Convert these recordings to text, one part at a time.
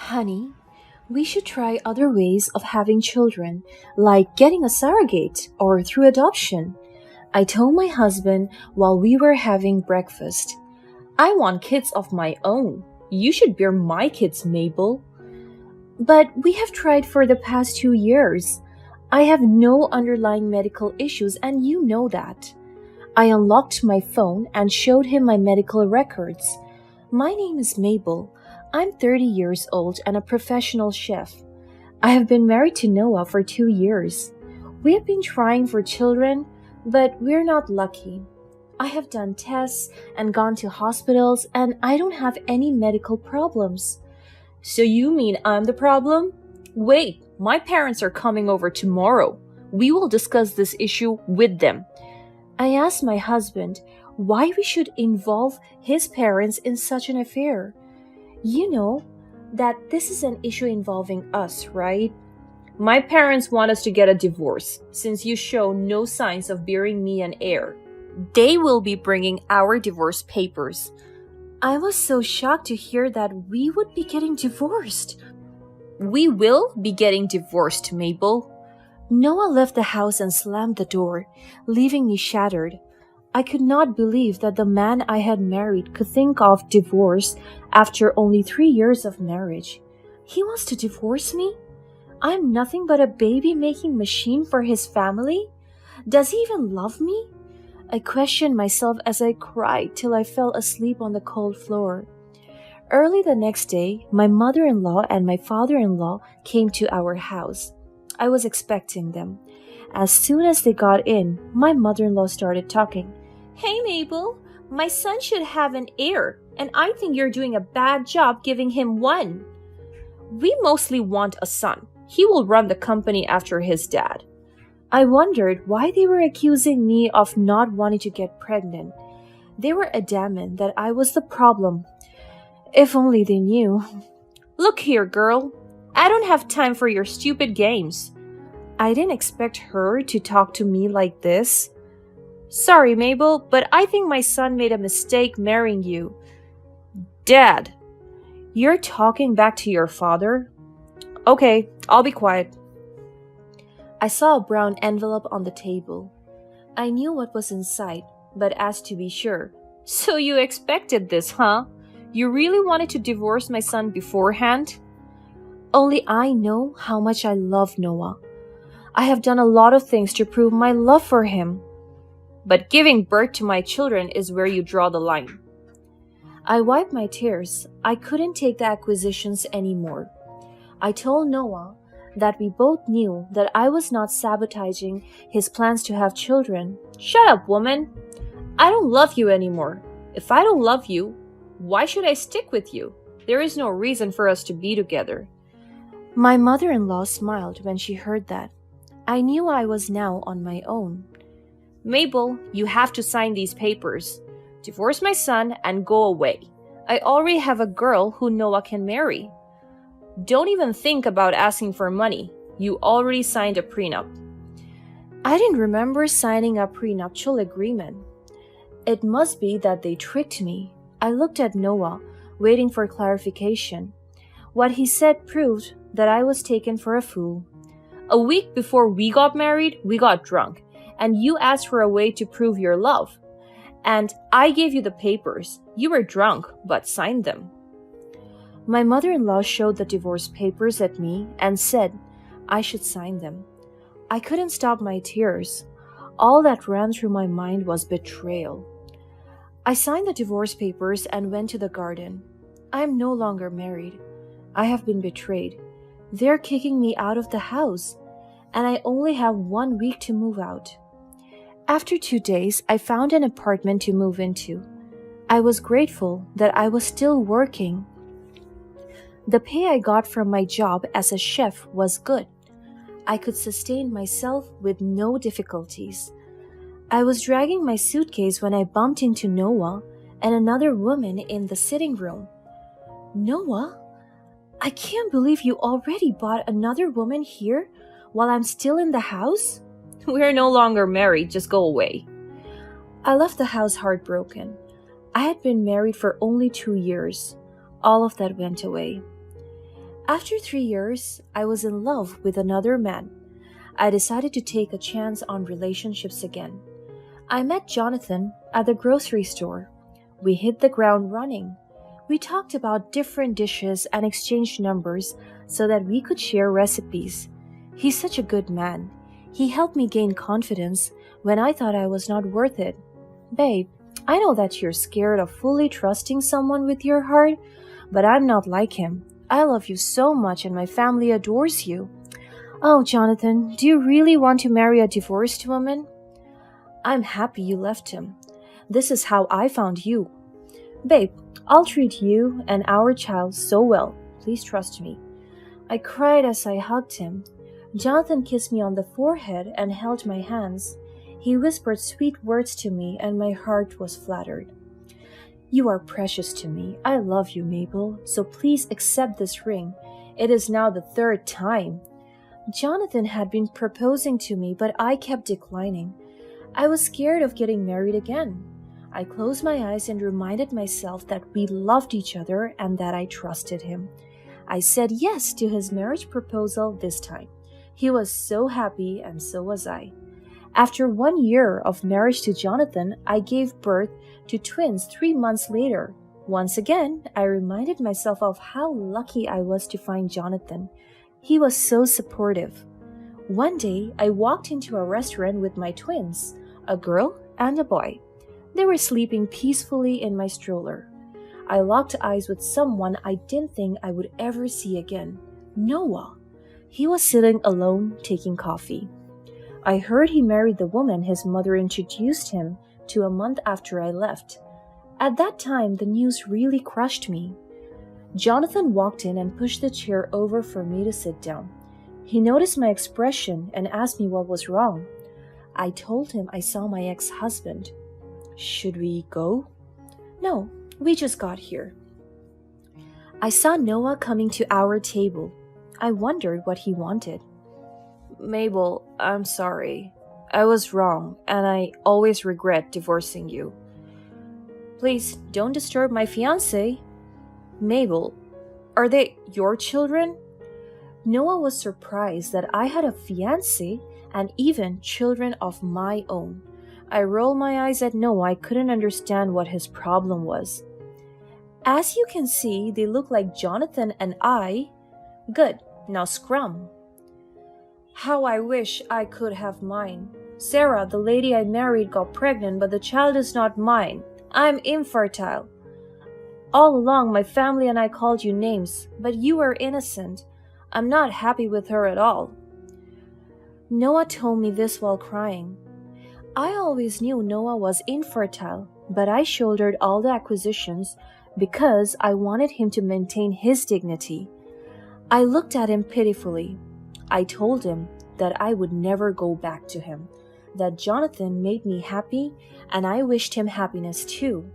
Honey, we should try other ways of having children, like getting a surrogate or through adoption. I told my husband while we were having breakfast. I want kids of my own. You should bear my kids, Mabel. But we have tried for the past 2 years. I have no underlying medical issues, and you know that. I unlocked my phone and showed him my medical records. My name is Mabel. I'm 30 years old and a professional chef. I have been married to Noah for 2 years. We have been trying for children, but we're not lucky. I have done tests and gone to hospitals, and I don't have any medical problems. So you mean I'm the problem? Wait, my parents are coming over tomorrow. We will discuss this issue with them. I asked my husband why we should involve his parents in such an affair. You know that this is an issue involving us, right? My parents want us to get a divorce since you show no signs of bearing me an heir. They will be bringing our divorce papers. I was so shocked to hear that we would be getting divorced. We will be getting divorced, Mabel. Noah left the house and slammed the door, leaving me shattered. I could not believe that the man I had married could think of divorce after only 3 years of marriage. He wants to divorce me? I'm nothing but a baby-making machine for his family? Does he even love me? I questioned myself as I cried till I fell asleep on the cold floor. Early the next day, my mother-in-law and my father-in-law came to our house. I was expecting them. As soon as they got in, my mother-in-law started talking. Hey Mabel, my son should have an heir, and I think you're doing a bad job giving him one. We mostly want a son. He will run the company after his dad. I wondered why they were accusing me of not wanting to get pregnant. They were adamant that I was the problem. If only they knew. Look here, girl. I don't have time for your stupid games. I didn't expect her to talk to me like this. Sorry, Mabel, but I think my son made a mistake marrying you. Dad, you're talking back to your father? Okay, I'll be quiet. I saw a brown envelope on the table. I knew what was inside, but asked to be sure. So you expected this, huh? You really wanted to divorce my son beforehand? Only I know how much I love Noah. I have done a lot of things to prove my love for him. But giving birth to my children is where you draw the line. I wiped my tears. I couldn't take the accusations anymore. I told Noah that we both knew that I was not sabotaging his plans to have children. Shut up, woman. I don't love you anymore. If I don't love you, why should I stick with you? There is no reason for us to be together. My mother-in-law smiled when she heard that. I knew I was now on my own. Mabel, you have to sign these papers. Divorce my son and go away. I already have a girl who Noah can marry. Don't even think about asking for money. You already signed a prenup. I didn't remember signing a prenuptial agreement. It must be that they tricked me. I looked at Noah, waiting for clarification. What he said proved that I was taken for a fool. A week before we got married, we got drunk, and you asked for a way to prove your love. And I gave you the papers. You were drunk, but signed them. My mother-in-law showed the divorce papers at me and said I should sign them. I couldn't stop my tears. All that ran through my mind was betrayal. I signed the divorce papers and went to the garden. I am no longer married. I have been betrayed. They're kicking me out of the house, and I only have 1 week to move out. After 2 days, I found an apartment to move into. I was grateful that I was still working. The pay I got from my job as a chef was good. I could sustain myself with no difficulties. I was dragging my suitcase when I bumped into Noah and another woman in the sitting room. Noah, I can't believe you already bought another woman here while I'm still in the house? We're no longer married, just go away. I left the house heartbroken. I had been married for only 2 years. All of that went away. After 3 years, I was in love with another man. I decided to take a chance on relationships again. I met Jonathan at the grocery store. We hit the ground running. We talked about different dishes and exchanged numbers so that we could share recipes. He's such a good man. He helped me gain confidence when I thought I was not worth it. Babe, I know that you're scared of fully trusting someone with your heart, but I'm not like him. I love you so much and my family adores you. Oh, Jonathan, do you really want to marry a divorced woman? I'm happy you left him. This is how I found you. Babe, I'll treat you and our child so well. Please trust me. I cried as I hugged him. Jonathan kissed me on the forehead and held my hands. He whispered sweet words to me and my heart was flattered. You are precious to me. I love you, Mabel, so please accept this ring. It is now the third time. Jonathan had been proposing to me, but I kept declining. I was scared of getting married again. I closed my eyes and reminded myself that we loved each other and that I trusted him. I said yes to his marriage proposal this time. He was so happy and so was I. After 1 year of marriage to Jonathan, I gave birth to twins 3 months later. Once again, I reminded myself of how lucky I was to find Jonathan. He was so supportive. One day, I walked into a restaurant with my twins, a girl and a boy. They were sleeping peacefully in my stroller. I locked eyes with someone I didn't think I would ever see again, Noah. He was sitting alone taking coffee. I heard he married the woman his mother introduced him to a month after I left. At that time, the news really crushed me. Jonathan walked in and pushed the chair over for me to sit down. He noticed my expression and asked me what was wrong. I told him I saw my ex-husband. Should we go? No, we just got here. I saw Noah coming to our table. I wondered what he wanted. Mabel, I'm sorry. I was wrong, and I always regret divorcing you. Please, don't disturb my fiancé. Mabel, are they your children? Noah was surprised that I had a fiancé and even children of my own. I rolled my eyes at Noah. I couldn't understand what his problem was. As you can see, they look like Jonathan and I. Good, now scrum. How I wish I could have mine. Sarah, the lady I married, got pregnant, but the child is not mine. I'm infertile. All along, my family and I called you names, but you were innocent. I'm not happy with her at all. Noah told me this while crying. I always knew Noah was infertile, but I shouldered all the accusations because I wanted him to maintain his dignity. I looked at him pitifully. I told him that I would never go back to him, that Jonathan made me happy and I wished him happiness too.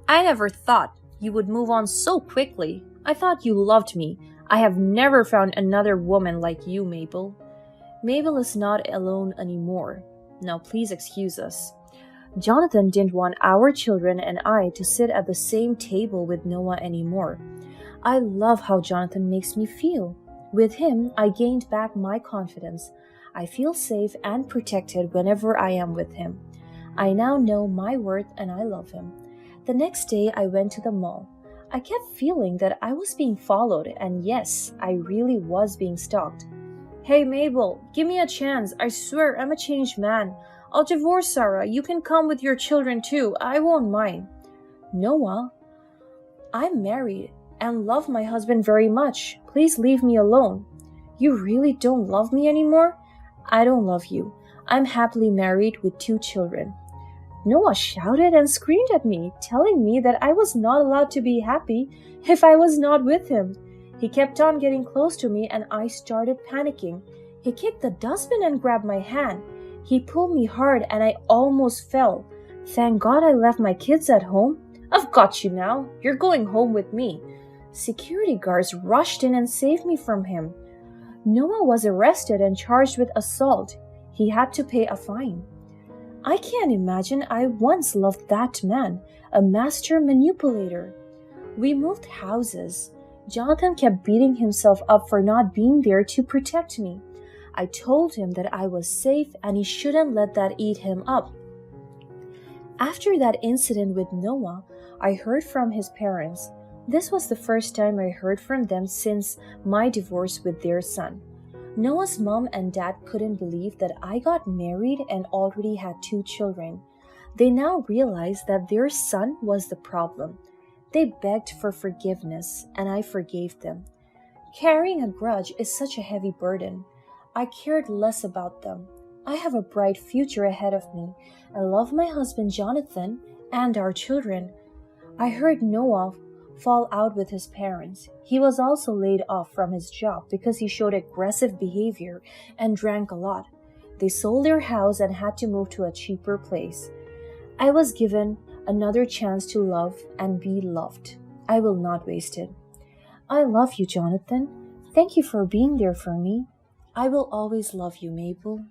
I never thought you would move on so quickly. I thought you loved me. I have never found another woman like you, Mabel. Mabel is not alone anymore. Now please excuse us. Jonathan didn't want our children and I to sit at the same table with Noah anymore. I love how Jonathan makes me feel. With him, I gained back my confidence. I feel safe and protected whenever I am with him. I now know my worth and I love him. The next day, I went to the mall. I kept feeling that I was being followed, and yes, I really was being stalked. Hey Mabel, give me a chance. I swear I'm a changed man. I'll divorce Sarah. You can come with your children too. I won't mind. Noah, I'm married and love my husband very much. Please leave me alone. You really don't love me anymore? I don't love you. I'm happily married with 2 children. Noah shouted and screamed at me, telling me that I was not allowed to be happy if I was not with him. He kept on getting close to me and I started panicking. He kicked the dustbin and grabbed my hand. He pulled me hard and I almost fell. Thank God I left my kids at home. I've got you now. You're going home with me. Security guards rushed in and saved me from him. Noah was arrested and charged with assault. He had to pay a fine. I can't imagine I once loved that man, a master manipulator. We moved houses. Jonathan kept beating himself up for not being there to protect me. I told him that I was safe and he shouldn't let that eat him up. After that incident with Noah, I heard from his parents. This was the first time I heard from them since my divorce with their son. Noah's mom and dad couldn't believe that I got married and already had 2 children. They now realized that their son was the problem. They begged for forgiveness, and I forgave them. Carrying a grudge is such a heavy burden. I cared less about them. I have a bright future ahead of me. I love my husband Jonathan and our children. I heard Noah fall out with his parents. He was also laid off from his job because he showed aggressive behavior and drank a lot. They sold their house and had to move to a cheaper place. I was given another chance to love and be loved. I will not waste it. I love you, Jonathan. Thank you for being there for me. I will always love you, Mabel.